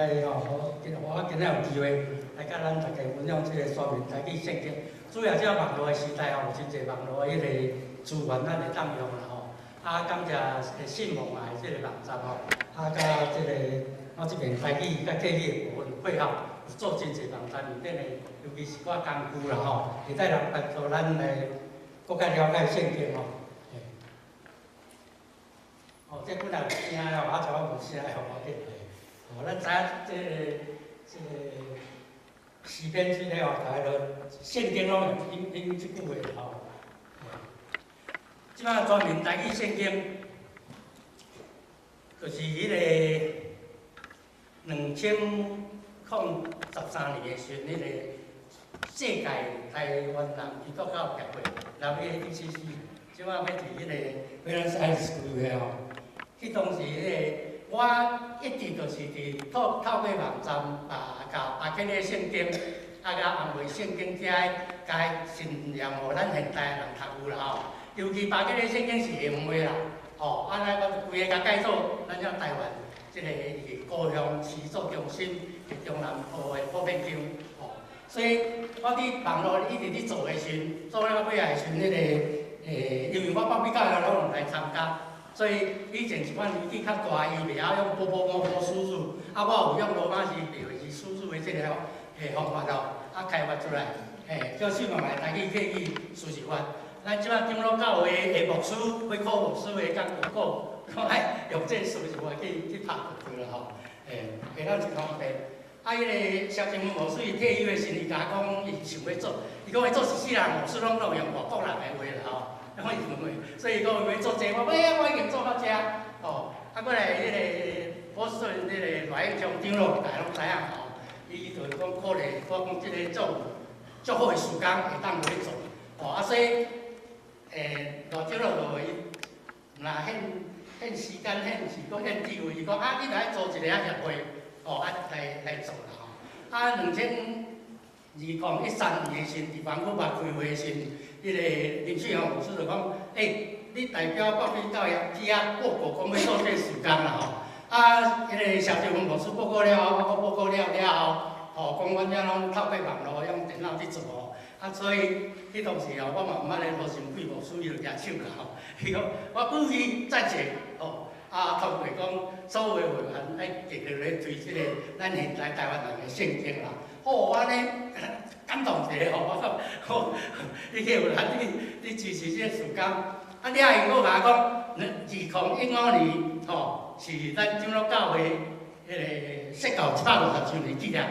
来吼，我今仔有机会来甲咱大家分享即个说明台语圣经。主要即个网络的时代吼，有真侪网络的迄个资源咱会当用啦吼。感谢信网来即个网站吼，甲即个我这边台语甲客语的部分配合，做真侪网站里面的，尤其是我工具啦吼，会使人帮助咱来更加了解圣经吼。这本来有声哦，我才无声哦，无紧。咱知影这个诗篇之类哦，大概都圣经拢用即句话吼。即摆专门台语圣经，就是迄个2013年的时阵，迄个世界台湾人基督教协会，然后ADCC， 即摆要伫迄个Buenos Aires开会吼。迄当时迄个，我一直就是伫透过网站甲巴克利圣经，甲安慰圣经遮甲信仰，互咱现代人读有啦吼。尤其巴克利圣经是英话啦，吼，咱我规个甲解说，咱遮台湾即个高雄市作中心的中南部的普遍区，吼。所以我伫网络一直伫做的时，做了尾仔时，迄个因为我北美教育拢来参加。所以以前一款年纪较大，伊袂晓用波输入，我有用罗马字表示输入的即个方法咯，开发出来，叫信望来台语客语输入法。咱即摆长老教会的牧师、会考牧师的讲广告，用这输入法去拍就对了吼，给咱一方便。迄个萧正武牧师伊退休的时，伊甲我讲，伊想要做，伊讲伊做14人牧师拢用外国人的话啦吼。所以讲要做这，我已经做到这，过来迄个波士顿迄个赖永强长老，大家拢知影吼，伊就是讲鼓励我讲即个足好的时间会当去做，所以赖长老就伊若献时间、献智慧，伊讲你来做一个协会，来做啦吼。2013年的时，伫湾区擘开会的时。迄个林翠红牧师就讲，你代表国美教育去报告，讲要做这时间啦吼。迄个萧志文牧师报告了后，我报告了后，讲阮遮拢透过网络用电脑去做吼。所以迄当时我嘛毋捌咧罗成贵牧师伊就举手啦吼。伊讲我鼓励赞成通过讲所有的会员爱继续咧推即个咱现在台湾人的圣经啦。我呢感动一下吼，我讲你去有咱你支持即个时间，你也又甲我讲，2015年是咱长老教会迄个设教150周年纪念。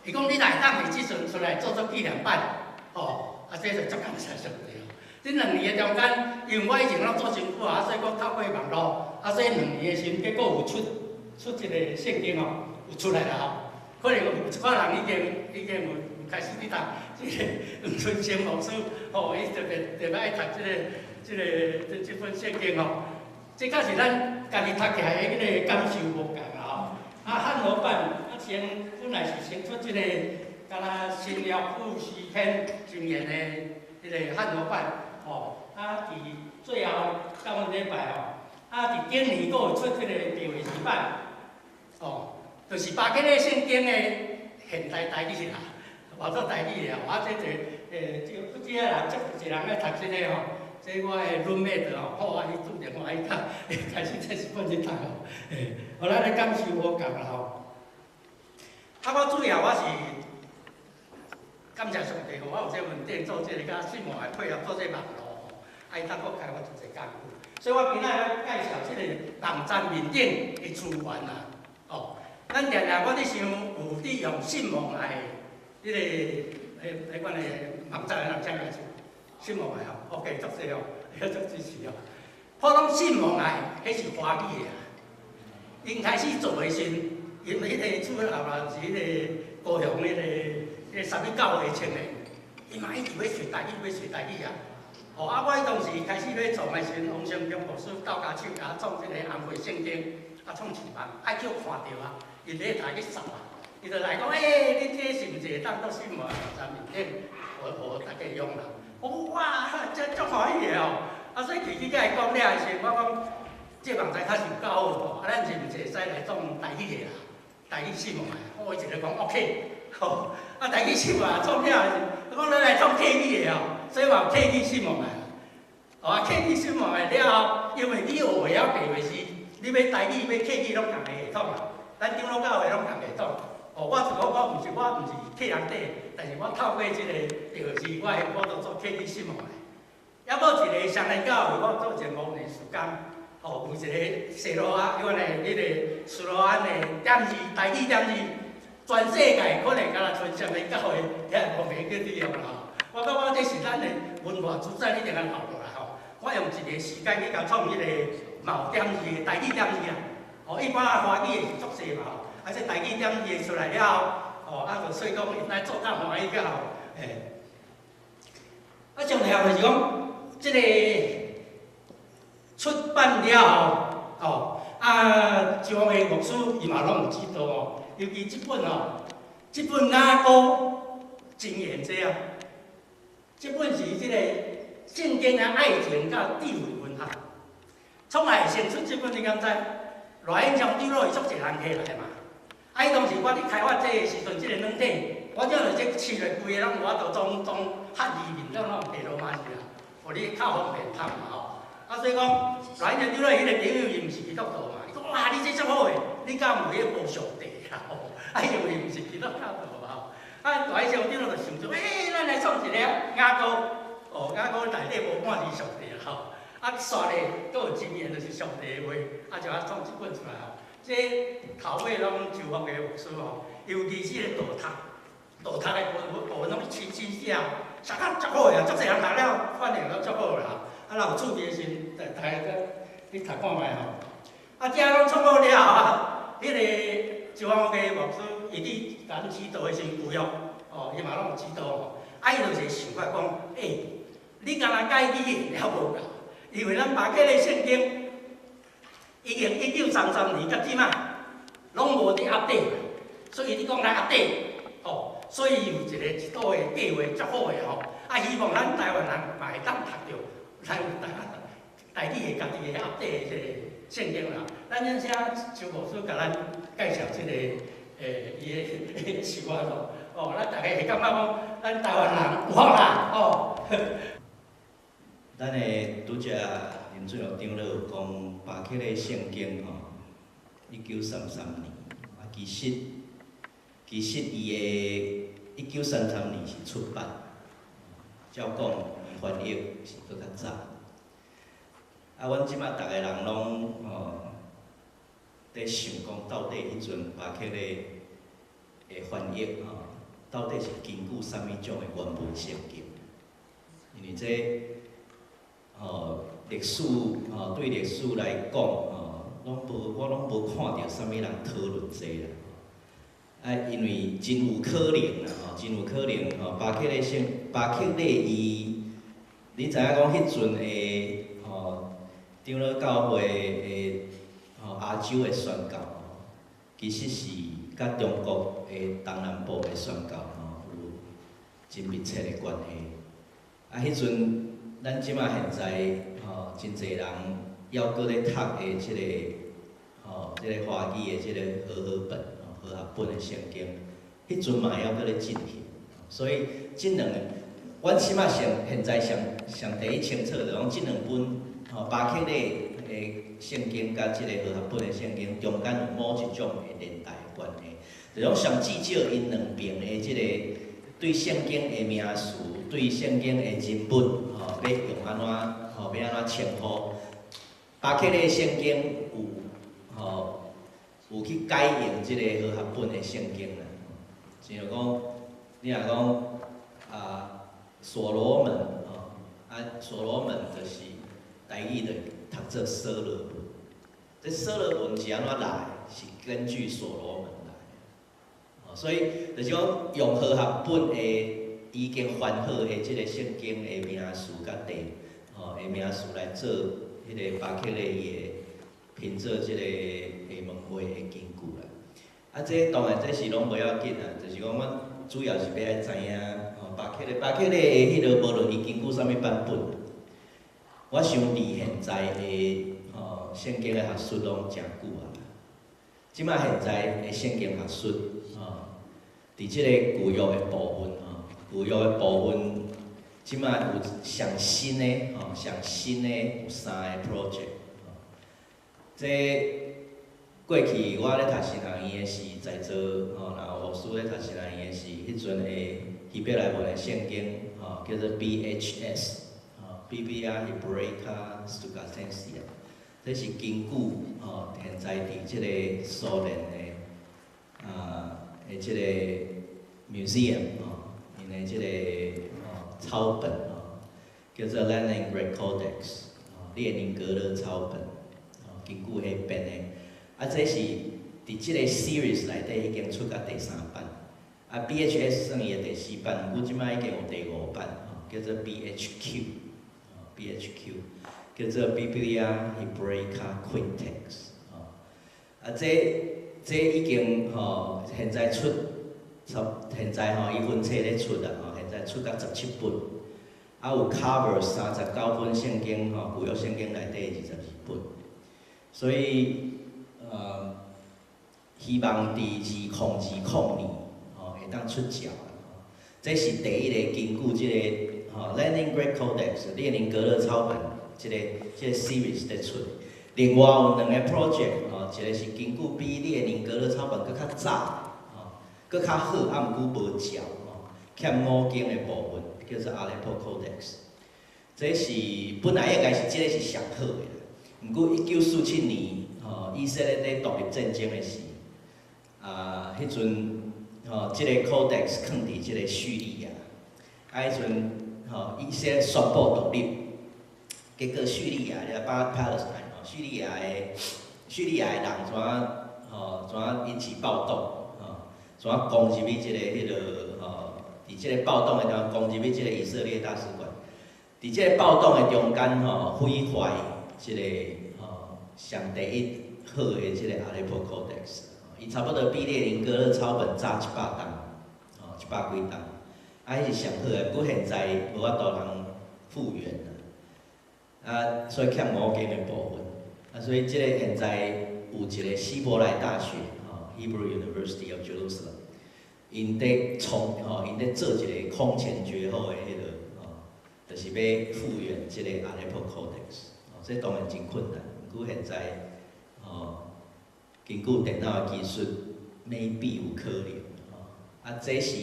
伊讲你来当时即阵出来做纪念版，这就足感谢上帝。这2年的中间，因为我以前拢做真久所以我透过网络，所以2年的时，结果有出一个圣经有出来啦吼。可能有一寡人已经有开始去读即个黄春生牧师，伊特别爱读即本圣经这敢是咱家己读起来的迄个感受无共啦汉语版先本来是先出即个敢若新约古诗篇经验的迄个汉语版伫最后到阮礼拜伫今年佫有出即个第二次版就是巴克利圣经的现代台语啦，话做台语啦。这不止啊人，足一人爱读这个这我的roommate伊拄着我伊读，开始这是本去读互咱的感受无共啦我主要我是感谢上帝，我有这稳定做这个甲信望来配合做这网络伊当佫开发做这工具。所以我今仔要介绍这个网站面顶的资源啦咱常常我咧想有利用信望来迄个款的网站人怎介绍？信望来OK， 足济要足支持普通信望来，迄是华语的因开始做的时，因为迄个主要老是迄个高雄迄个三米9的青年，伊嘛一直要学台语，我当时开始要做的时，王成忠牧师斗家手甲我创这个安徽圣经，创市网，叫看到伊咧台去扫伊就来讲，你这是毋是会当到信望网站面顶，互大家用啦？哇，这足欢喜的所以其实甲伊讲了的时，我讲这网站较是有够好咱是毋是会使来创台语的啦？台语信嘛，我一直讲 OK， 吼，啊台语信嘛创啥？我讲咱来创客语的哦，所以话客语信嘛，哦客语信嘛了后，因为你学会晓背的是，你要台语要客语拢同个系统啊，咱长老教会拢同系统。哦，我毋是客人底，但是我透过即个电视，我都做客语信嘛。还无一个双年教会，我做一个5年时间。哦，有一个西罗啊，因为迄个斯罗安的点字，台语点字，全世界可能敢若剩双年教会遐5年去利用啦。我感觉这是咱的文化资产，一定要留落来吼。我用一个时间去甲创迄个毛点字的台语点字啊。哦，一般啊华语的是足济嘛吼，啊这台语点字出来了后，哦啊就所以讲因来做较欢喜较好，嘿。啊，重要就是讲，这个。出版了后，哦，啊，中央的牧师伊嘛拢有指导哦，尤其这本哦，这本雅歌真言这啊，这本是这个圣经的爱情甲智慧文学，创来先出这本你敢知？赖英强对落是足侪人起来嘛，啊，伊当时我伫开发这个时阵，这个软体，我只就这试来规个拢有法度装较易面，咱拢地罗马字啦，互你较方便读嘛吼。啊，所以讲，来人对了，迄个朋友伊毋是基督徒嘛，伊讲哇，你这足好诶，你敢有迄个无上帝啦？吼，啊，因为伊毋是基督教徒嘛吼，啊，来上对了就想做，咱来创一个雅歌，哦，雅歌内底无半字上帝啦吼，啊，煞咧，佫有真言就是上帝诶话，啊，就啊创一本出来吼，这头尾拢就方嘅牧师吼，尤其是个道读诶部分拢真写，写甲足好诶，足侪人读了，反应都足好啦。啊，若有趣味的时，大家去读看卖吼。啊，这拢创好了后啊，迄个就方嘅牧师，伊伫咱指导的时有用，哦，伊嘛拢有指导吼。啊，伊就是想法讲，你敢若改语了无够？因为咱巴克的圣经，已经1933年到即卖，拢无伫update，所以你讲来update，哦，所以有一组的计划足好的吼。啊，希望咱台湾人嘛会当读着。咱台语的家己的update的这个圣经啦，咱阵写邱牧师甲咱介绍这个伊的习惯咯，哦，咱大家会感觉讲，咱台湾人有福啦，哦。咱的拄则林俊荣长老有讲，巴克的圣经吼，1933年，啊，其实伊的1933年是出版，照讲。翻译是搁较早，啊，阮即摆逐个人拢在想讲，到底迄阵巴克咧的翻译到底是根据啥物种的原文圣经？因为这历史对历史来讲我拢无看到啥物人讨论这啦。啊，因为真有可能啦真有可能巴克咧伊。你知影讲迄阵的长老教会的亚洲的宣教其实是甲中国的东南部的宣教有真密切的关系。啊，迄阵咱即马现在真侪人要搁咧读的即个华语的即个和合本和合本的圣经，迄阵嘛要搁咧进行，所以即两个。阮起码现在上第一清楚就讲，即两本巴克勒的圣经甲即个和合本的圣经中间有某一种的年代关系，就讲上至少因两边的即个对圣经的名词、对圣经的人物要用安怎要安怎称呼。巴克勒圣经有去改用即个和合本的圣经啦，就讲你若讲所罗门所罗门就是台语的读做所罗门。这所罗门是安怎来？是根据所罗门来。所以就是讲用和合本的已经翻好的即个圣经的名词甲地的名词来做迄个巴克勒伊的凭做即个下门话的根据啦。啊，这当然这是拢袂要紧啦，就是讲阮主要是要爱知影。巴克勒的迄个无论伊根据啥物版本，我想离现在的圣经的学术拢诚久啊。即摆现在的圣经学术，伫即个旧约的部分，旧约的部分，即摆有上新的，上新的有3个 project。这过去我咧读新学院的时，在做，然后牧师咧读新学院的时，迄阵的希伯来文的圣经，叫做 BHS，Biblia Hebraica Studentia， 这是根据现在伫即个苏联的即个 museum 因的即个抄本叫做 Leningrad Codex， 列宁格勒抄本，根据迄编的。这是伫即个 series 内底已经出到第3版。BHS 算伊的第4版，不过即摆已经有第5版，叫做 BHQ， 叫做 Biblia Hebraica Quintex。这已经现在出，现在伊分册咧出啦，现在出到17本，有 cover 39本圣经，旧约圣经内底22本，所以希望伫2020年会当出侨啦。这是第一个根据即个Leningrad Codex 列宁格勒抄本即个 series 咧出。另外有2个 project， 一个是根据比列宁格勒抄本搁较早，搁较好，毋过无照，欠5经的部分叫做 Aleppo Codex。这是本来应该是即个是上好的，毋过1947年，以色列咧独立战争的时，迄阵即个 Codex 放伫即个叙利亚，迄阵以色列宣布独立，结果叙利亚咧Palestine。叙利亚的人怎引起暴动，怎攻入去即个迄落伫即个暴动的地方攻入去即个以色列大使馆，伫即个暴动的中间毁坏即个上第一好的即个 Aleppo Codex， 伊差不多比列宁格勒抄本早100档，100几档，迄是上好的，不过现在无法度通复原啦，所以欠5经的部分。所以即个现在有一个希伯来大学，Hebrew University of Jerusalem， 因在做一个空前绝后的迄落，就是要复原即个 Aleppo Codex， 这当然真困难。不过现在，根据电脑的技术 ，maybe 有可能。这是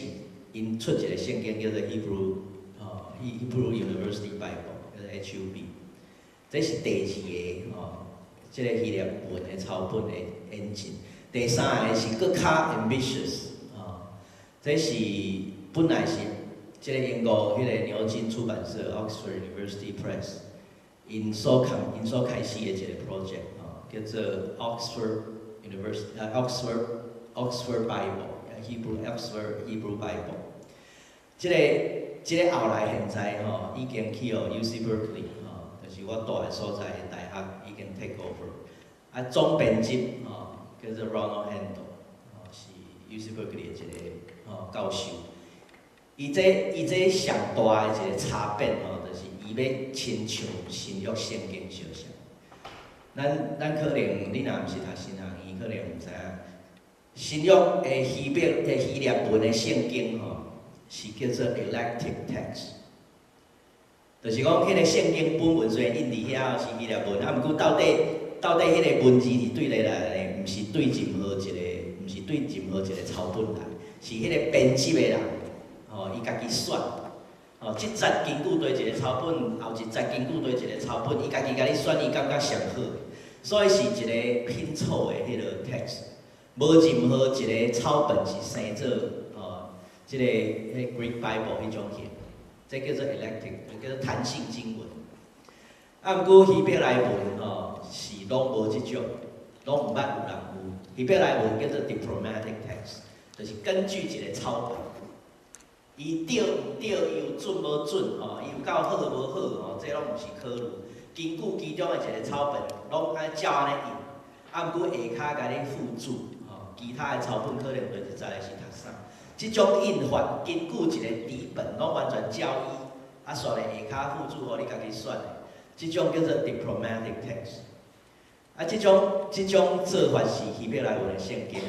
因出一个圣经叫做 Hebrew University Bible， 叫做 HUB， 这是第2个即个希腊文的抄本的演进。第3个是搁较 ambitious， 这是本来是即个英国迄个牛津出版社 Oxford University Press 因所开始的一个 project， 叫做 Oxford Bible Oxford Hebrew Bible。即个后来现在已经去UC Berkeley， 就是我住的所在的大学已经 take over。总编辑叫做 Ronald Handel， 是 UC Berkeley 的一个教授。伊这上大的一个差别就是伊要亲像新约圣经相像。咱可能你若毋是读新学院，可能毋知影新约的希腊文的圣经是叫做 elective text， 就是讲迄个圣经本文虽然印伫遐是希腊文，毋过到底迄个文字是对来的，毋是对任何一个抄本来，是迄个编辑的人，伊家己选，即节根据对一个抄本，后一节根据对一个抄本，伊家己选，伊感觉上好的，所以是一个拼凑的迄个 text， 无任何一个抄本是生做即个Greek Bible 迄种型，这叫做 elective， 叫做弹性经文。毋过希伯来文是拢无即种，拢毋捌有人有。希伯来文叫做 diplomatic text， 就是根据一个抄本，伊对毋对，伊有准无准，伊有够好无好，这拢毋是考虑。根据其中的一个抄本，拢按照安尼印，毋过下骹甲你附注，其他的抄本可能就会知的是读啥。即种印法根据一个底本，拢完全照伊，煞咧下骹附注互你家己选的。即种叫做 diplomatic text。啊，即种做法是希伯来文的圣经。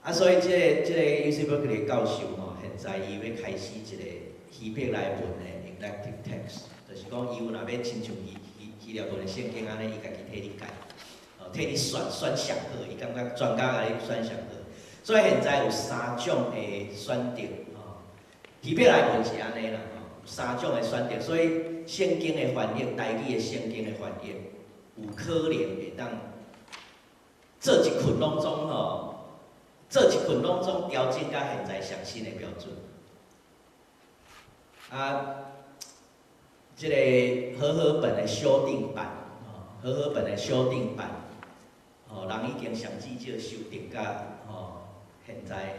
啊，所以即个 UC Berkeley 的教授吼，现在伊要开始一个希伯来文的 elective text， 就是讲伊有若要亲像希腊文的圣经安尼，伊家己替你改，替你选上好，伊感觉专家甲你选上好。所以现在有3种的选择，希伯来文是安尼啦，3种的选择，所以圣经的翻译，台语的圣经的翻译，有可能会当这一群拢总调整到现在上新的标准。啊，即个和合本的修订版，和合本的修订版，人已经上至少修订到现在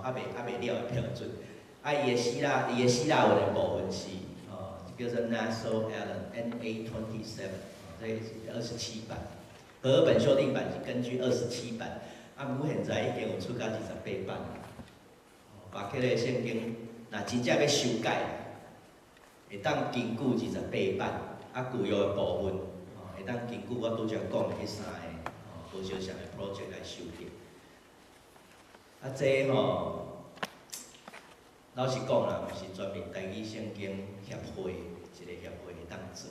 还袂了的标准。啊，伊的希腊文的部分是叫做 Nassau Allen NA27，这是27版。和合本修订版是根据27版。啊，不过现在已经有出到28版，把迄个圣经，若真正要修改，会当根据28版，啊旧约的部分，会当根据我拄则讲的迄3个，无相像的 project 来修订。啊，这老实讲啦，是专门台语圣经协会一个协会会当做。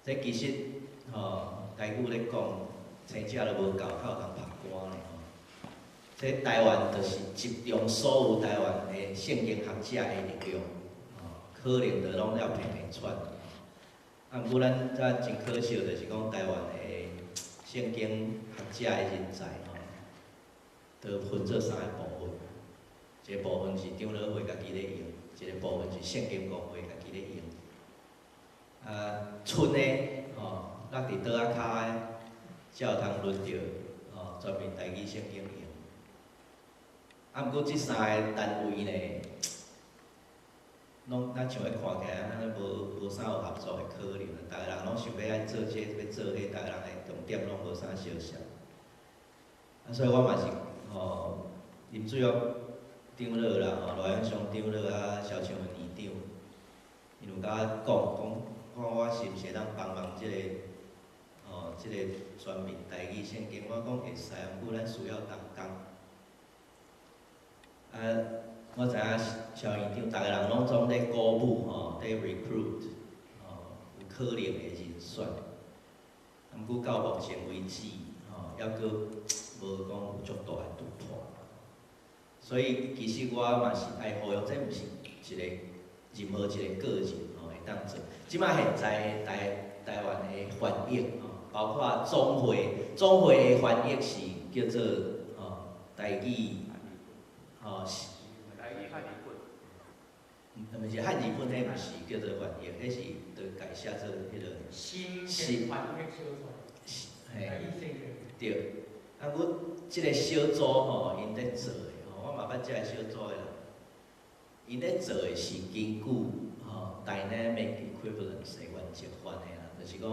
这其实台语咧讲。生者都无够，较有通拍歌咧吼。这台湾就是集中所有台湾的圣经学者的力量，可能就拢了拼会出。啊，不过咱真可惜，就是讲台湾的圣经学者的人才都分做3个部分。一个部分是长老会家己咧用，一个部分是圣经公会家己咧用。剩的咱伫倒仔骹的。才有通轮到专门台语圣经用。啊，毋过即3个单位呢，拢咱像咧看起来，咱无啥有合作的可能。逐个人拢想要爱做这要做迄，逐个人的重点拢无啥相像。啊，所以我嘛是林水玉长老啦，罗永祥长老啊，萧庆文院长，因有甲我讲我是毋是会当帮忙即个。即个全面台语圣经，我讲会使，毋过咱需要同工。我知影萧院长，逐个人拢总咧鼓舞咧 recruit， 有可能的人选。毋过到目前为止，还阁无讲有足大的突破。所以其实我嘛是爱呼吁，这毋是一个任何一个个人会当做。即摆现在台湾的翻译包括总会的翻译是叫做台语台语汉语本，毋是汉语本，迄毋是叫做翻译，迄是就改写做迄个新翻译小组，台语圣经。对，啊，阮即个小组因咧做的我嘛捌即个小组的人，因咧做的是根据dynamic equivalence 的原则翻的啦，就是讲。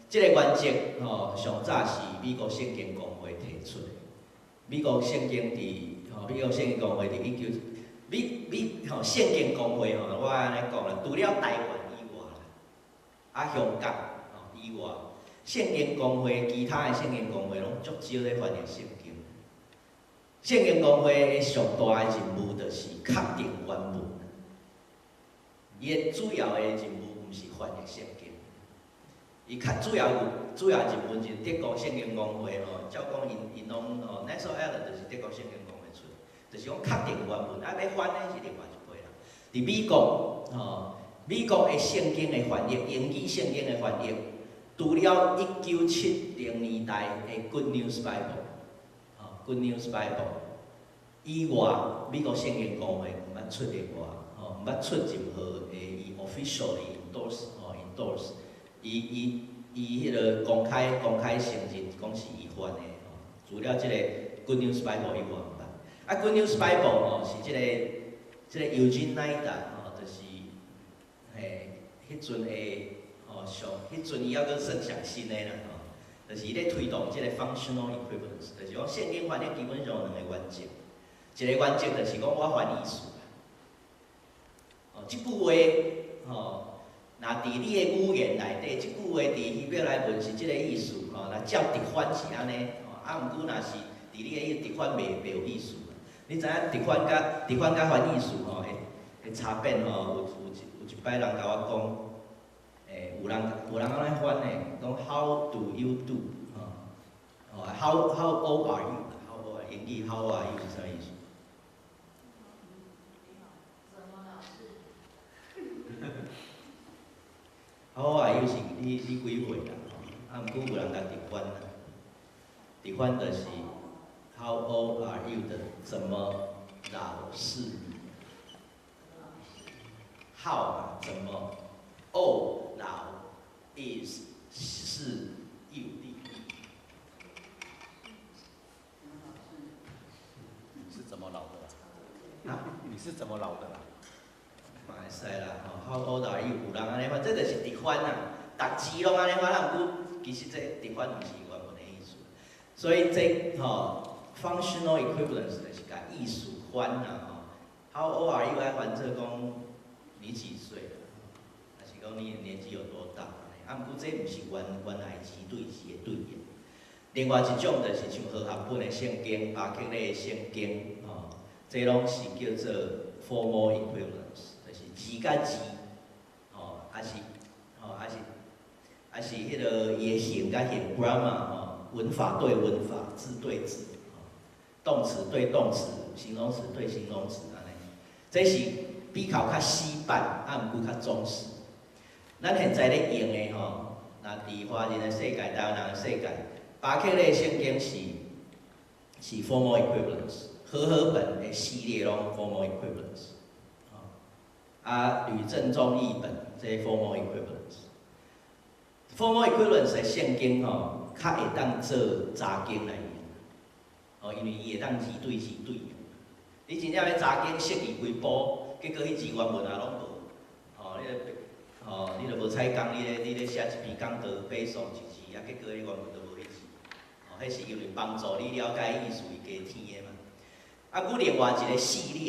即个原则上早是美国圣经公会提出的。美国圣经公会伫圣经公会我安尼讲啦，除了台湾以外香港以外，圣经公会其他的圣经公会拢足少咧翻译圣经。圣经公会的上大的任务就是确定原文，伊的主要的任务毋是翻译圣经。伊较主要任务就是德国圣经公会照讲因拢Nassau Allen 就是德国圣经公会出，就是讲确定原文，要翻的是另外一回啦。伫美国的圣经的翻译，英语圣经的翻译，除了1970年代的 Good News Bible，Good News Bible 以外，美国圣经公会毋捌出另外，毋捌出任何的伊 officially endorse。伊迄个公开承认，讲是伊翻的除了即个 Good News Bible 以外毋捌。啊 ，Good News Bible 是即个 Eugene Nida 就是迄阵的迄阵伊还阁算上新的啦就是伊咧推动即个 functional equivalence， 就是讲圣经翻译基本上有2个原则，一个原则就是讲我翻意思即句话若伫你的语言内底，即句话伫希伯来文是即个意思吼，若照直翻是安尼，啊，毋过若是伫你的直翻袂有意思。你知影直翻甲翻意思吼，会差别吼。有一摆人甲我讲，有人安尼翻呢，讲 How do you do？ How old are you？ 英语 How are you 是啥意思？How are you 是你几岁啦？啊，毋过有人甲直翻啦，直翻就是 How old are you 的怎么老是你 ？How 啊，怎么 ？old 老 is 是 you 的。你是怎么老的啦？啊？你是怎么老的啦？嘛会使啦，吼 ，How old are you？有人安尼翻，这就是直翻啦。逐字拢安尼翻，毋过其实这直翻毋是原本的意思。所以这functional equivalence 就是甲意思翻啦，吼。How old are you？ 爱翻做讲你几岁了，还是讲你年纪有多大？啊，毋过这毋是原来字对字的对应。另外一种就是像和合本的圣经、巴克勒的圣经，这拢是叫做 formal equivalence， 就是字甲字，还是迄个伊的形甲形 grammar， 文法对文法，字对字，动词对动词，形容词对形容词安尼。这是比较较死板，啊，毋过较忠实。咱现在咧用的吼，若伫华人的世界、台湾人的世界，巴克勒圣经是 formal equivalence， 和合本的系列拢 formal equivalence， 啊，吕正中译本这 formal equivalence。formal equivalence 的圣经吼，较会当做查经来用，因为伊会当字对字对用。你真正要查经识字规部，结果迄字原文也拢无，你著无采工，你咧写一篇讲道背诵一字，啊，结果你原文都无迄字，迄是因为帮助你了解意思，伊加添的嘛。啊，佮另外一个系列，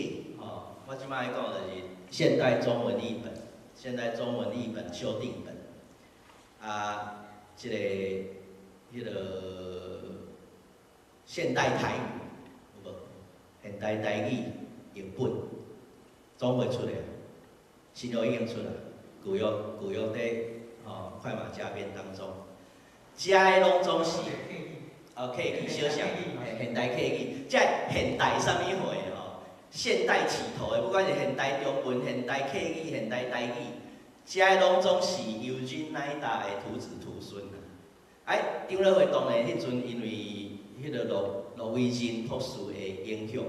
我即摆讲就是现代中文译本、现代中文译本修订本，啊，迄个现代台语有无？现代台语译本总会出来，新约已经出来，旧约在快马加鞭当中，遮的拢总是客语小像，现代客语，遮现代啥物货现代起头的，不管是现代中文、现代客语、现代台语，遮的拢总是尤金乃达的徒子徒孙啊。张乐会当然迄阵因为迄个罗威金博士的影响，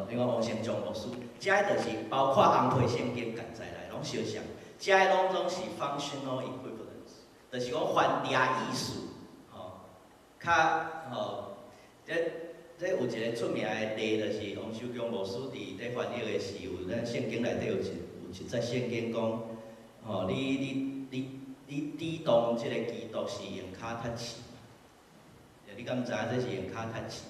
另外王成忠牧师，遮的就是包括红皮圣经夹在内，拢相像，遮的拢总是 functional equivalence， 就是讲翻译意思，这有一个出名的例，就是王守强牧师伫翻译的时候，咱圣经内底有一节圣经讲，你抵挡即个基督是用骹踢刺，你敢知影这是用骹踢刺？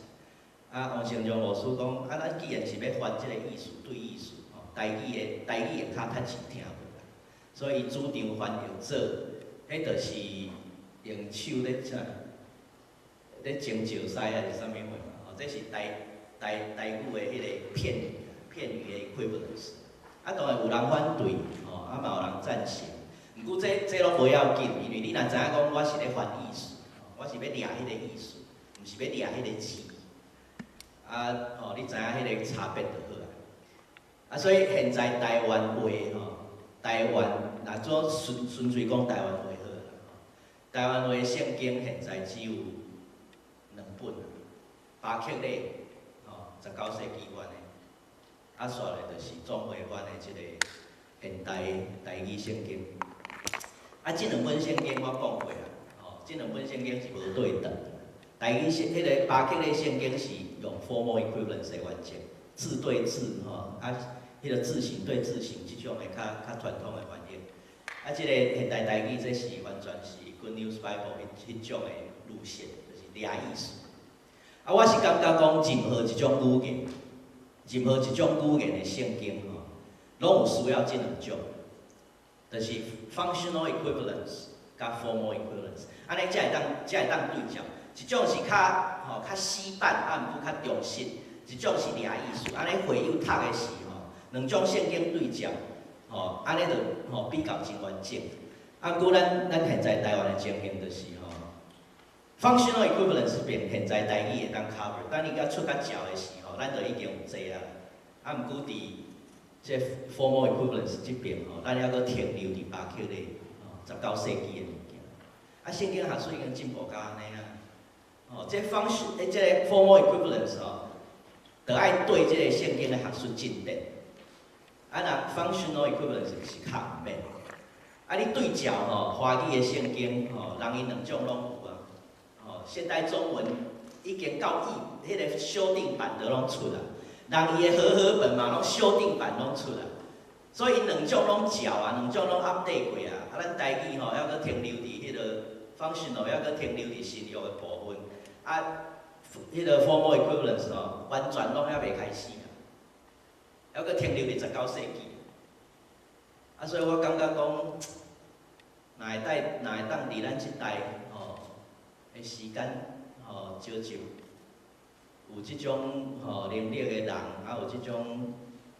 王成忠牧师讲，咱既然是要翻即个意思对意思，台语用骹踢刺听无啦，所以主张翻译做，迄就是用手咧啥，咧蒸石狮还是啥物货？这是台语的迄个片语的 equivalence。当然有人反对，嘛有人赞成。不过这拢无要紧，因为你若知影讲我是咧翻意思，我是要掠迄个意思，毋是要掠迄个字。你知影迄个差别就好啊。所以现在台湾话台湾若做纯粹讲台湾话好啦。台湾话圣经现在只有2本。巴克勒，19世纪翻的，煞来就是总会翻的即个现代台语圣经。即2本圣经我讲过啦，即2本圣经是无对等。台语迄个巴克勒圣经是用 formal equivalence 的原则，字对字迄个字形对字形即种的较传统的翻译。即个现代台语这是完全是 Good News Bible 迄种的路线，就是掠意思。我是感觉讲，任何一种语言的圣经拢有需要即2种。就是 functional equivalence 甲 formal equivalence， 安尼才会当对照。一种是较死板，啊，毋过较忠实；一种是掠意思。安尼会友读的是两种圣经对照，安尼就比较真完整。啊，毋过咱现在台湾的情形就是functional equivalence 边现在台语会当 cover， 等你甲出较照的时咱就已经有坐啊。啊，毋过伫这 formal equivalence 这边咱还阁停留伫巴克勒19世纪的物件。啊，圣经学术已经进步到安尼啊。这个 formal equivalence 就爱对这个圣经的学术进展。啊，若 functional equivalence 是较毋免。啊，你对照华语的圣经人因两种拢有啊。现代中文已经到迄个修订版都拢出啦。人伊的和合本嘛，拢修订版拢出啦。所以因两种拢照啊，两种拢 update 过啊。啊，咱台语还阁停留伫迄个 functional， 还阁停留伫新约的部分。啊，迄个 formal equivalence 完全拢还袂开始啊，还阁停留伫19世纪。啊，所以我感觉讲，若会当伫咱即代的时间少少，有即种能力的人，啊有即种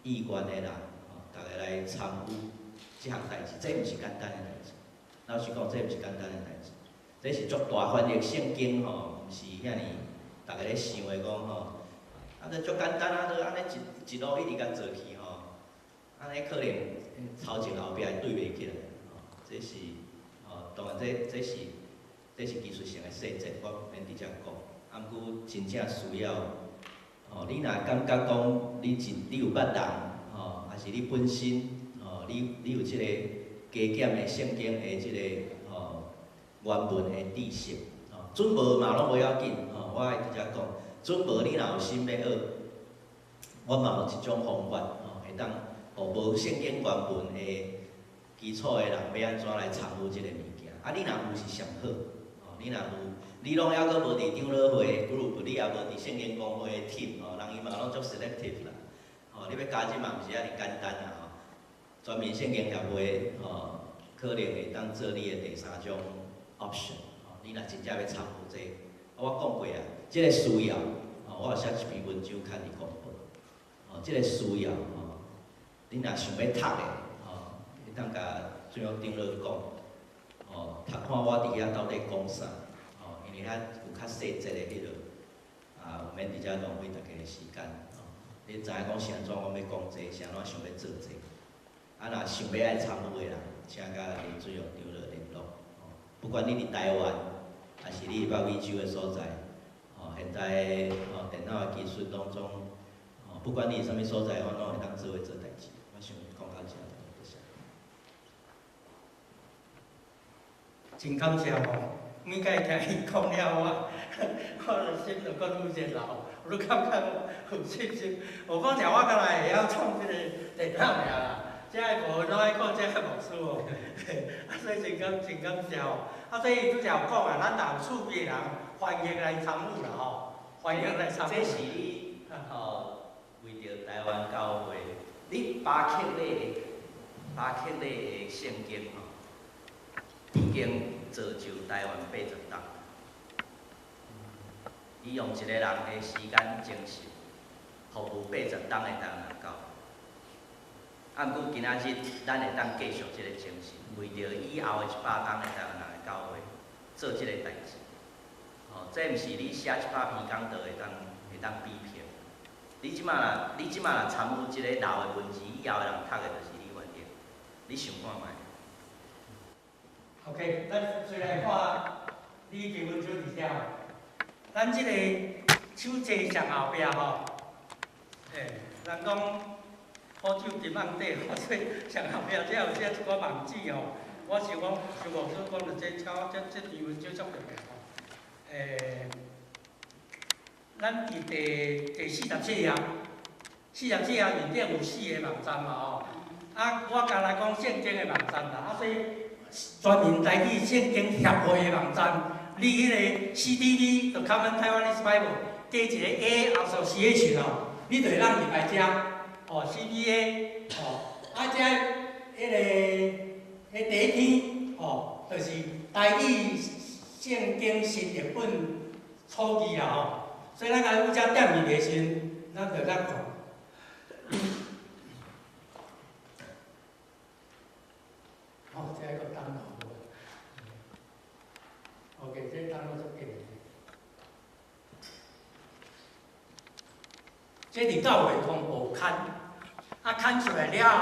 意愿的人，大家来参与即项代志，这毋是简单的代志。老实讲，这毋是简单的代志，这是足大翻译圣经毋是遐尼，大家咧想的讲啊，这足简单啊，都安尼一路一直甲做去安尼可能头前后壁对袂起来，这是当然这是技术性的细节，我免直接讲。啊，毋过真正需要你若感觉讲你有捌人还是你本身你有即个加减的圣经的即个原文的知识准无嘛拢无要紧我会直接讲，准无你若有心要学，我嘛有一种方法会当互无圣经原文的基础的人要安怎来参与即个物件。啊，你若有是上好你若有，你拢还阁无伫长老会 group， 你也无伫圣经公会的 team 人伊嘛拢足 selective 啦你要加入嘛毋是遐尼简单啊全面圣经协会可能会当做你的第三种 option 你若真正要参与这我讲过啊，即个需要我有写一篇文章看你公布即个需要你若想要读的会当甲最后长老讲读看我伫遐到底讲啥因为遐有较细节的迄落毋免直接浪费大家的时间你知影讲是安怎，我要讲这，是安怎想要做这若想要爱参与的人，请甲林水用长老联络不管你伫台湾，还是你北美洲的所在现在电脑的技术当中不管你伫啥物所在，我拢会当做伙做代志。我想讲到这，谢谢。真感谢每摆听伊讲了我的心就搁愈热闹，我都感觉有信心。我讲听我敢若会晓创即个电脑尔啦，这个部分拢爱靠这个牧师所以真感谢所以拄则有讲咱若有趣味的人，欢迎来参与啦欢迎来参与。这是你为着台湾教会，你巴克勒的圣经已经造就台湾80党。伊用一个人的时间精神，服务80党的台湾教会。毋过今仔日，咱会当继续这个精神，为着以后的100党的台湾人的教会做这个代志。这毋是你写100篇讲道会当比拼。你即马若参与即个老的文字，以后的人读的就是你原点。你想看觅？OK， 咱先来看你篇文章伫遮。咱即个手册上后壁人讲好手金红底，所以上后壁这有写一寡网址我想讲，徐牧师讲的这篇文章足特别咱伫第47页，47页面顶有4个网站嘛我甲来讲圣经的网站啦所以专门台语圣经协会的网站。你迄个 CDB 就 Common Taiwanese Bible 加一个 A Association 你就会当入来遮CBA这迄个第一篇哦，就是台语圣经新译本初字啦吼，所以咱甲有遮点名的时，咱就咱看。哦，这个当好，OK， 这当做紧。这伫9月通报刊，刊出来了后，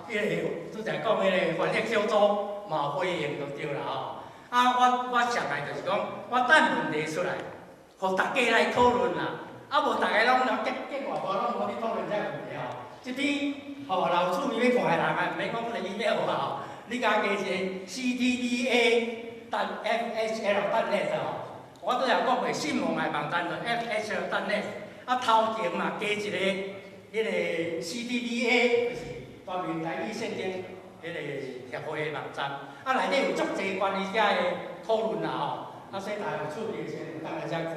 迄个拄才讲迄个翻译小组嘛回应就对啦吼。我上来就是讲，我等问题出来，互大家来讨论啦。无大家拢结外无拢无去讨论这问题吼。即篇吼老厝面要看的人啊，毋免讲你 email 吼，你家加一个 ctda.fhl.net 吼。我拄才讲过，信网的网站就 fhl.net。头前嘛加一个迄个 ctda， 就是专门台语圣经迄个协会的网站。内底有足侪关于遮的讨论啦吼。所以大家有趣味的先有当来遮看。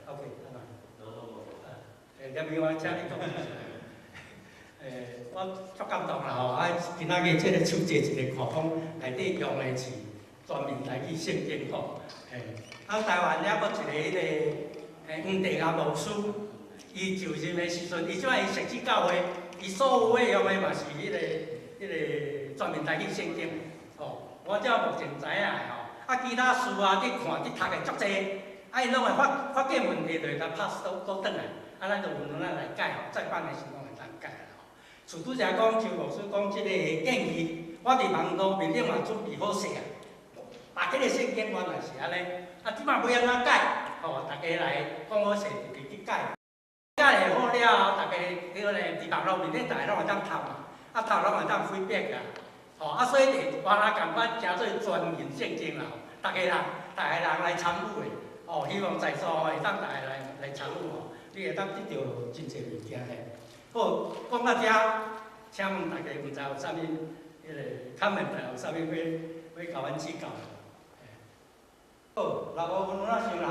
OK， 叶明我请你讲。我足感动啦吼！今仔日即个手册一个看讲内底用的是专门台语圣经吼。台湾了搁一个迄个黄地亚牧师，伊就任的时阵，伊即摆伊设置教会，伊所有的用的嘛是迄个专门台语圣经。哦，我只目前知影的吼，其他书啊，你看你读的足侪，伊拢会发现问题，就会甲 pass 倒转来，咱就轮咱来改吼，再办的时拢会当改啦吼。除拄则讲邱牧师讲即个建议，我伫网络面顶嘛准备好势啊。大家的圣经原来是安尼，即摆要安怎改？吼，大家来讲好势，就去改。改了好了后，大家迄个伫网络面顶，大家拢会当读嘛，读拢会当 feedback 啊。所以伫原来共款诚做全面圣经啦，大家人来参与的。希望在座会当大家来参与吼，你会当得到真侪物件的。好，讲到遮，请问大家有知有啥物迄个 comment 有啥物要甲阮指教？好，6分咱想啦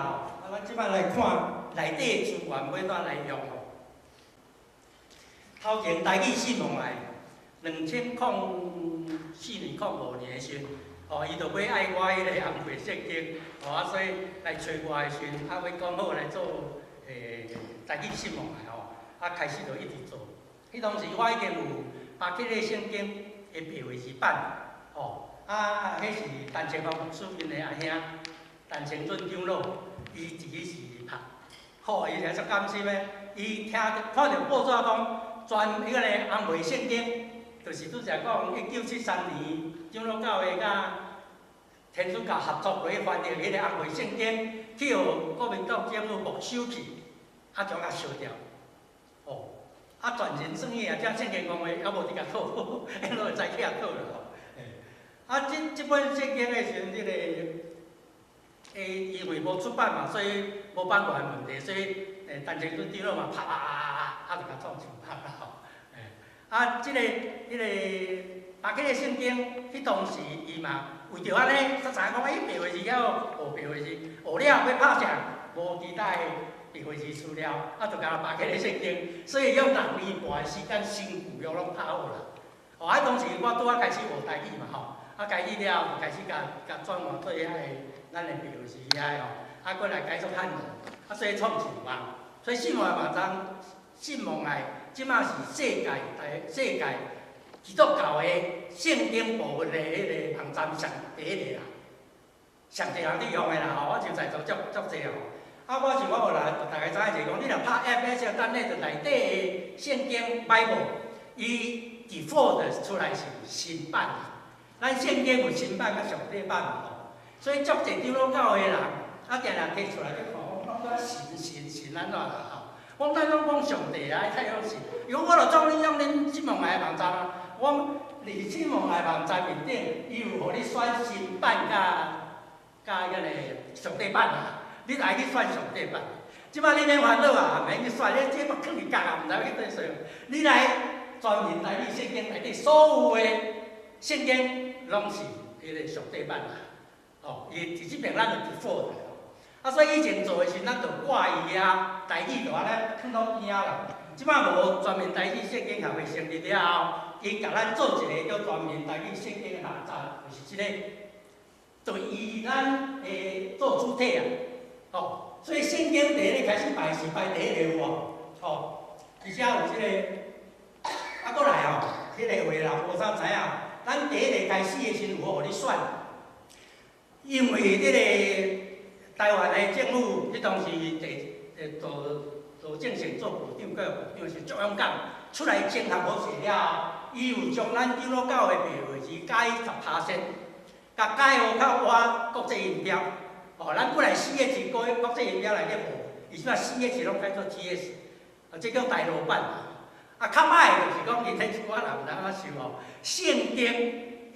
吼，咱即摆来看内底资源要怎来用吼。头前台语信网来，2004年、05年的时阵，伊就要爱我迄个红会圣经，所以来找我的时阵，要讲好来做台语信网来吼，开始就一直做。迄当时我已经有把迄个圣经的白话字版，迄是陈清芳牧师因的阿兄。陈清准长老，伊自己是读，好，伊也足甘心的。伊看到报纸讲，全迄个红会圣经，就是拄则讲1973年长老教会甲天主教合作落去翻译迄个红会圣经，去互国民党政府没收去，将它烧掉。全人算伊也将圣经讲话，也无伫甲讨，因拢会再去讨了。即本圣经的时阵，迄个。因为无出版嘛，所以无版权问题，所以陈清准长老嘛啪就甲创上拍啦吼。即个把迄个圣经，迄当时伊嘛为着安尼，才知影讲白话字要学白话字，学了要拍啥，无其他的白话字资料，就甲把迄个圣经，所以用6年半的时间辛苦要拢拍好啦。当时我拄开始学台语嘛吼，开始了就开始甲转换做遐个。咱的白话字遐吼，过来继续汉语，所以创信网，所以信网网站，信网来，即马是世界基督教的圣经部分的迄个网站上第一个啦，上侪人伫用的啦吼，我就在座足侪吼。我有来，大家知影就是讲，你若拍 FS 内底的圣经 Bible， 伊 default 出来是新版的，咱圣经有新版甲上帝版吼。所以足侪长老教会的人，定摕出来去看，讲神安怎啦吼？咱拢讲上帝啊，太好神。如果我就照你用恁信网来的网站啊，我伫信网来网站面顶，伊有互你选新版甲迄个上帝版啊，你就爱去选上帝版。即摆你免烦恼啊，免去选，你节目放伫角啊，毋知去对谁。你来专门台语圣经内底所有的圣经，拢是迄个上帝版啊。伊伫即边咱就 default 的所以以前做的时，咱就挂伊台语就安尼放到边仔啦。即摆无专门台语圣经协会成立了后，伊甲咱做一个叫全面台语圣经的网站，就是即个，就以咱做主体啊，哦，所以圣经第一个开始排是排第一个有哦，哦，而且有即个，啊，过来哦，迄个话啦，无啥知影，咱第一个开始的时阵有互你选，因为即个台湾的政府，迄当时做正式做部长、教育部长是足勇敢，出来整合好势了后，伊有将咱长老教会票位置改10%，甲改好较活国际音标。哦，咱本来4个字国际音标内底无，伊即摆4个字拢改做 TS， 这叫大陆版。啊，较歹的就是讲，今天一寡人毋知影想哦，圣经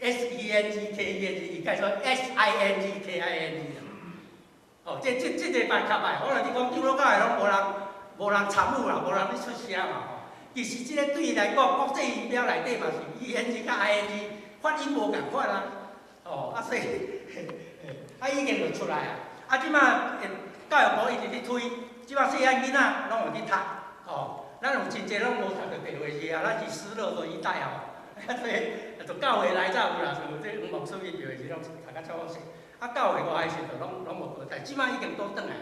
SENGKENG， 伊改做 SINGKING。哦，这个版较歹，可能你讲长老教会拢无人参与啦，无人咧出声嘛吼。其实即个对伊来讲，国际音标内底嘛是 ENG 甲 ING， 发音无共款啊。哦，啊所以，啊已经就出来啊。啊，即马教育部一直咧推，即马细汉囡仔拢有咧读。哦，咱有真济拢无读到地位字啊，咱是失落了一代哦。所以，就教会内早有啦，像这黄毛书记地位字拢读甲超好势。啊，教会外的时阵拢无过，但即马已经倒转来。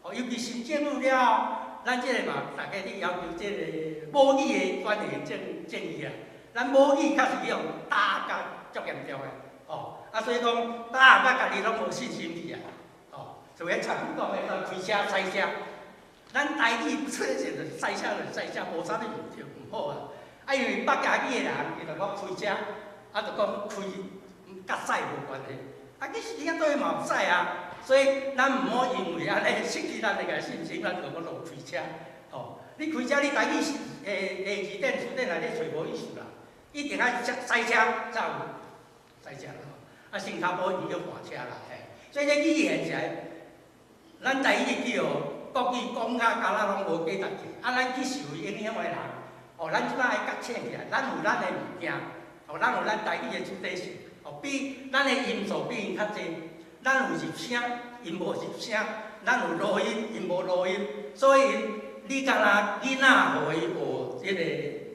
哦，尤其新政府了后。咱即个嘛，大家咧要求即个母语的专业正义啦。咱母语确实迄种打压足严重的，哦，啊，所以讲打压甲家己拢无信心去啊，哦，就迄长讲的开车塞车，咱台语出现就是塞车就塞车，无啥物问题，唔好啊。啊，因为北家己的人，伊就讲开车，啊，就讲开甲驶无关系，啊，其实你啊对嘛有驶啊。所以，咱毋好因为安尼失去咱个信心，咱就讲落开车。哦，你开车你台语字典书典内底找无意思啦，一定要塞车才有塞车啦。啊，先头无伊叫换车啦，嘿。所以这语言是，咱台语去哦，国语讲甲敢若拢无价值去。啊，咱去受影响的人，哦，咱即摆爱觉醒起来，咱有咱的物件，哦，咱有咱台语的主体性，哦，比咱的因素比因较济。咱有入声，因无入声；咱有录音，因无录音。所以你敢若囡仔互伊学即个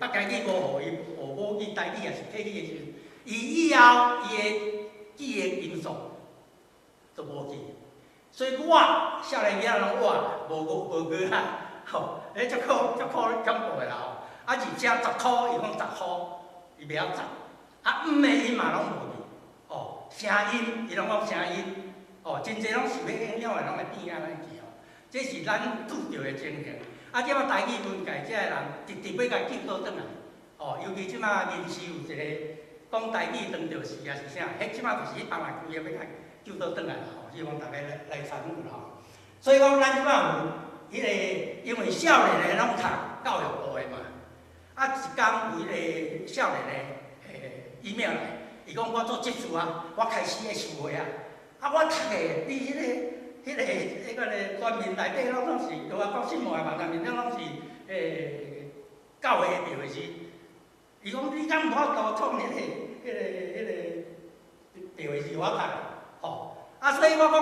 北家语，无互伊学母语、台语也是客语的时阵，伊以后伊的记忆因素就无去。所以我少年囡仔拢我无学啊，吼，迄足可恐怖的啦吼。啊，而且10箍，伊讲10箍，伊袂晓十。啊，的音嘛拢无去。哦，声音，伊拢讲声音，哦，真济拢受迄影响的，拢会变啊咱去哦。这是咱拄着的情形。啊，即摆台语文界遮个人直直要甲救倒转来。哦，尤其即摆临时有一个讲台语当着是啊是啥，迄即摆就是帮来规个要甲救倒转来啦。哦，希望大家来参与啦。所以讲，咱即摆有迄个，因为少年的拢读教育部的嘛，啊，一天有迄个少年的email来。伊讲我做技术啊，我开始会想话啊，啊我读的，你迄个专面内底拢是，就我国新闻的网站面顶拢是教会的地位是，伊讲你敢无法度创迄个地位是我读的，吼，啊所以我讲，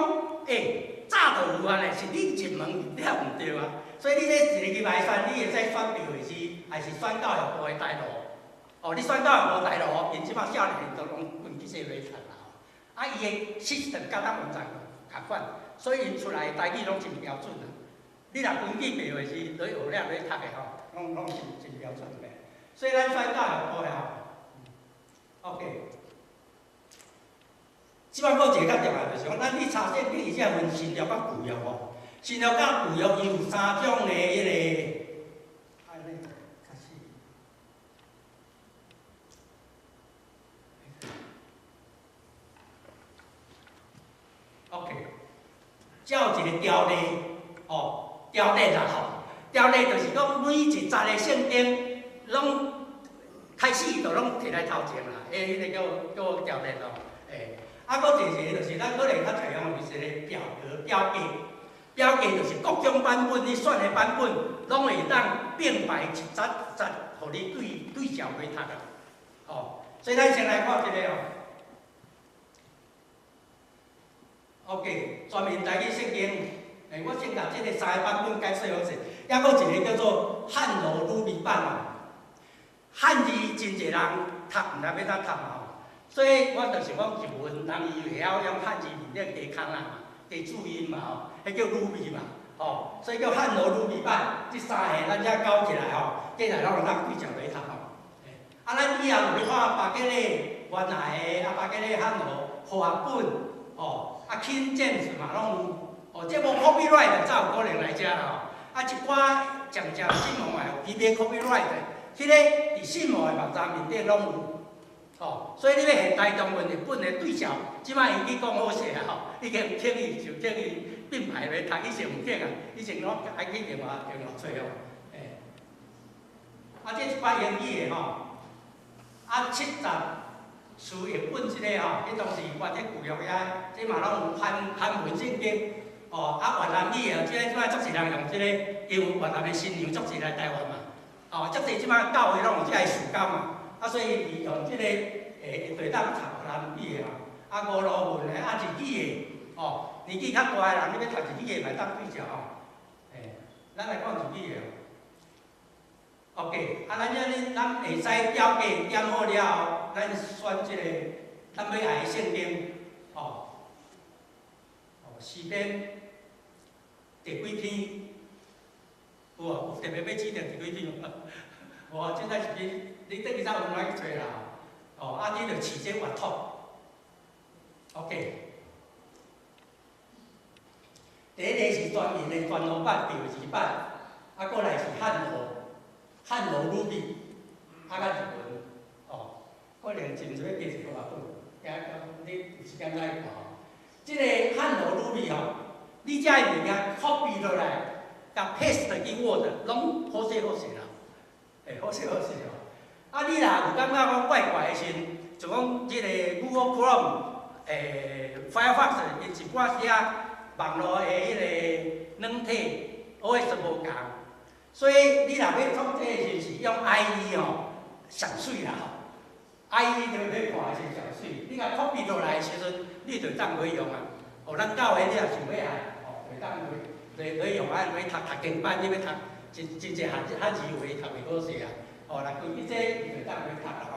早就有安尼，是你入门了毋对啊，所以你这一个入来选，你会使选地位是，还是选教育部的态度？哦，你选教育部台路，因即摆少年都拢分去说袂读啦。啊，伊的 system 甲咱网站共款，所以因出来台语拢真标准啦。你若根据白话是咧学了咧读的吼，拢真标准的。所以咱选教育部的吼 ，OK。即摆搁一个较重要就是讲，咱去查证去，而且分新约甲旧约吼。新约甲旧约伊有3种的迄个。OK， 照一个条例，哦，条例啦吼，条例就是讲每一节的圣经，拢开始就拢摕来头前啦，迄个叫条例咯，啊，搁一个就是咱可能较采用就是个表格表格就是各种版本你选的版本，拢会当并排一节，互你对照来读啊，哦，所以咱先来看这个哦。OK， 全面台语圣经，我先把这个3个版本解说好势，抑搁一个叫做汉罗鲁比版哦。汉字真侪人读，毋知要怎读吼。所以我就是讲日文，人伊会晓用汉字念加空啊，加注音嘛吼，迄叫鲁味嘛，吼，所以叫汉罗鲁味版。即三个咱遮搞起来吼，计来拢有当对照来读吼。啊，咱以后就要看巴吉咧原来的，巴吉咧汉罗华本，哦，King James 嘛拢有，哦，这无 copyright 才有可能来遮啦吼。一寡渐渐信用的有去买 copyright 的，迄个伫信用的网站面顶拢有。哦，所以你要现代中文日本的对照，即摆伊去讲好势啊吼，已经听伊就听伊并排来读，以前唔听啊，以前拢爱去电话找哦，这一摆英语的吼，70书日本即个吼，迄当时原这旧约遐，即嘛拢有汉文圣经，越南语啊，即摆足侪人用即个，因为越南的新娘足侪来台湾嘛，足侪即摆教会拢有即个事工嘛。所以伊用即个会当读越南语的吼，五路文的，日语的，年纪较大的人，你要读日语的，嘛当对照吼。咱来讲日语的。OK， 咱会使了解点好了后，咱选即个咱要爱的圣经，诗篇第几篇？有特别要指定第几篇？即摆是你等于走online去找啦，你着试这阅读 ，OK。第一个是全面的全罗版、第二版，过来是汉罗鲁比，甲日文，可能真侪记一个版本，你有时间再看。即个汉罗鲁比你遮个物件 copy 落来，甲 paste 去 Word， 拢好势好势啦。好势哦！你若有感觉讲怪怪的时，就讲即个 Google Chrome、Firefox， 因一寡时网络的迄个软体 OS 无共，所以你若要创这个是用 IE 上水啦IE 就要看的是上水，你甲 copy 落来的时阵，你就当可以用啊。咱教的你若想要爱，就当可以用啊，要读经版，你要读。真侪汉字话读袂好势啊！来规矩这伊就当去读啦吼。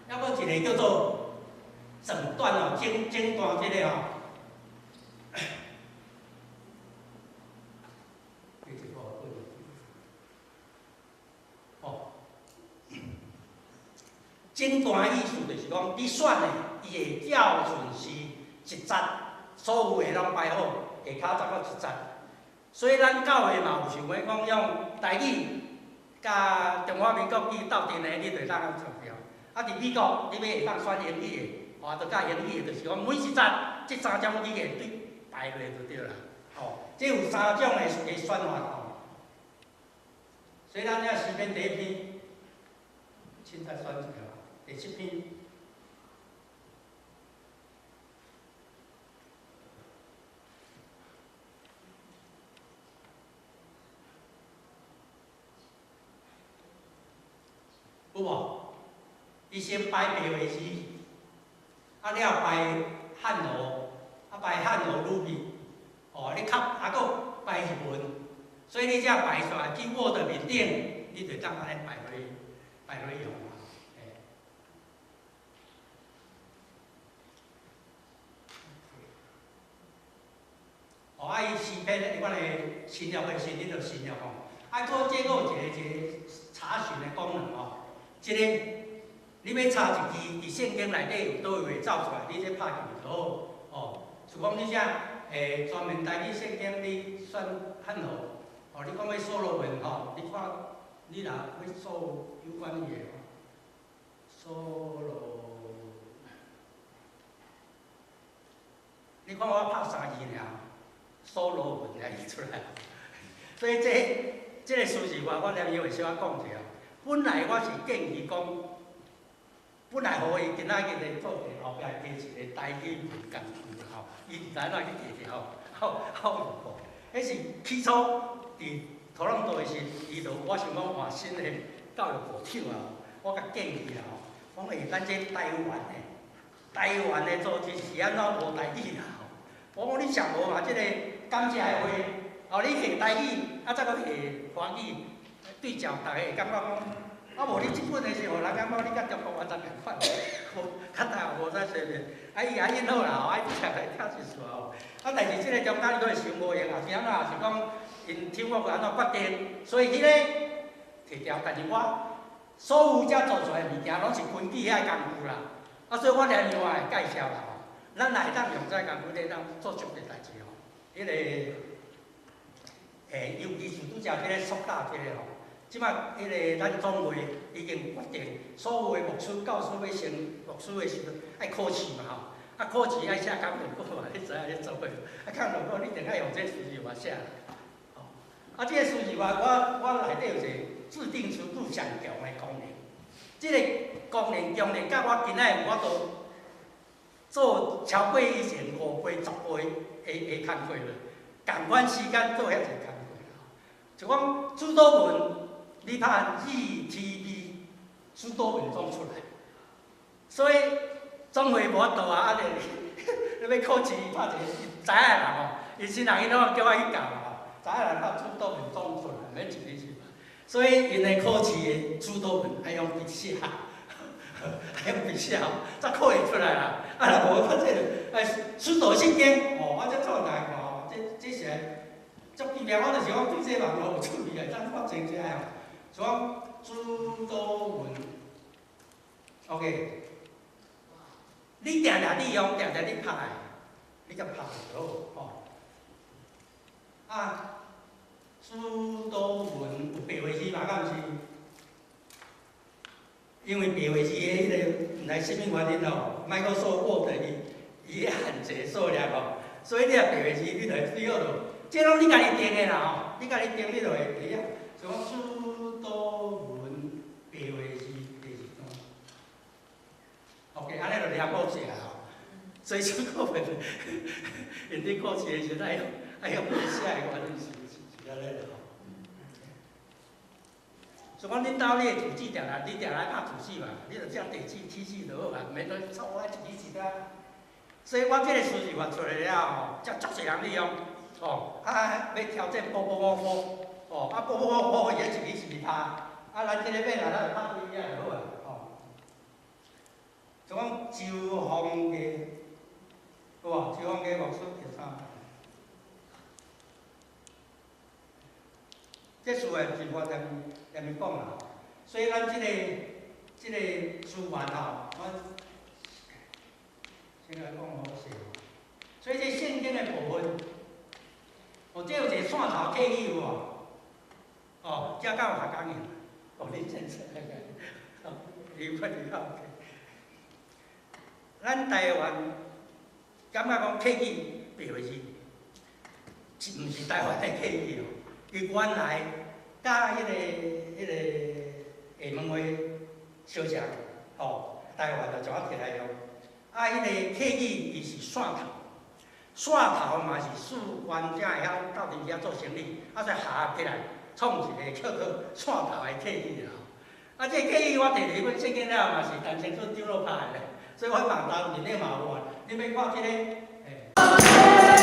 还佫一个叫做整段整段这个整段意思就是讲，你选的伊会照顺序一节，所有的拢摆好。下骹再到一节，所以咱教会嘛有想要讲用台语甲中华民国语斗阵的，你就当做票。伫美国，你要会当选英语的，就甲英语的，就是讲每一节这3种语言对排落就对啦。这有3种的选法所以咱遮诗篇第一篇，凊彩选一个，第7篇。有无？伊先摆白话字，了摆汉罗，摆汉罗鲁比，你佫摆日文，所以你只摆出来去 Word 面顶，你就当安尼摆落用啊。伊诗篇，我哋新约的时，你就新约佫这佫有一个查询的功能即个你要查一字，伫圣经内底有倒位会走出来，你这拍进去就好。就讲你遮专门台语圣经，你选汉罗，你讲要所罗门你看你若要做有关的所罗，你看我拍3字尔，所罗门才出来。所以这个事情我念伊会小可讲一下。本来我是建议讲，本来互伊今仔日来做者后壁加一个台语文工具伊毋知哪去加者好用无？迄是起初伫托朗多的时，我想讲换新的教育部长我甲建议讲咱这台湾的组织是安怎无台语啦？我讲你上无嘛，即个感谢的话，你下台语，再佫下欢喜，对照大家会感觉讲，啊无你即本的是互人感觉你甲中国完全共款，无较大无啥区别。啊伊因好啦，啊伊只来跳一撮吼。啊但是即个中间你可想无用啊，是安怎是讲因天国安怎决定，所以迄个摕掉，但是我。所有遮做出来物件，拢是根据遐工具啦。啊，所以我连另外会介绍啦吼，咱也会当用这工具咧，当做足个代志吼。迄个，尤其是拄则迄个塑胶这个吼，即摆迄个咱总会已经决定，所有的牧师、教师要升牧师的时阵，爱考试嘛吼。啊，考试爱写工作簿嘛，你知影咧做伙。啊，工作簿你一定爱用这数字法写啦。吼，啊，这个数字法我内底有一个。制定程度上强的功能，这个功能强烈，甲我今仔我都做超过以前5倍、10倍的工课了，同款时间做遐济工课。就讲诸多文，你拍 GTV， 诸多文种出来，所以总会无法度啊！你要考试拍一个，知影啦吼，伊新人伊拢叫我去教啦，知影啦，拍诸多文种出来，免一日去。所以，因的考试的诸多文爱用笔写，爱用笔写，才考会出来啦。啊，若无我这书读圣经，哦，我这做难看哦，这是足奇妙。我就是讲对这网络有趣味啊，咱发展起来哦。所以诸多文 ，OK， 你定定你用，定定你拍，你甲拍就好哦。啊。诸多文有白话字嘛？敢毋是？因为白话字的迄个毋知啥物原因吼，Microsoft Word 伊限制数量吼，所以你若白话字你就会最好咯。这拢你家己定的啦吼，你家己定你就会会啊。像讲诸多文白话字第2段 ，OK， 安尼就了好势啊吼。所以这个文，因你考试的时阵爱用白写的原因是。所以讲，恁兜你的图纸定来，你定来拍图纸嘛，你就只地址、体字就好嘛，免再错我一字一啊。所以我这个数字画出来了吼，才足侪人利用。哦，啊，要调整波，哦，啊波，也一字拍，啊，咱这个要来，咱就拍对就好啊，哦。就讲周鸿嘅，有无？周鸿嘅牧师叫啥？这事诶是我连面讲啦，所以咱这个资源吼，我先来讲好势。所以这圣经诶部分，这有一个线头刻意有无？哦，遮敢有学讲嘅，哦，你真是那个，离谱离谱。咱台湾感觉讲刻意白话字，毋是台湾诶刻意哦。伊原来甲迄个下门话相像，吼，台湾就怎啊摕来用？啊，迄个客语伊是线头嘛是四官才会晓到伫遐做生意，啊，再合起来创一个叫做线头的客语啦。啊，这客语我摕入本圣经了嘛是陈先生丢落拍的，所以我网站面顶嘛有啊，你要看这个，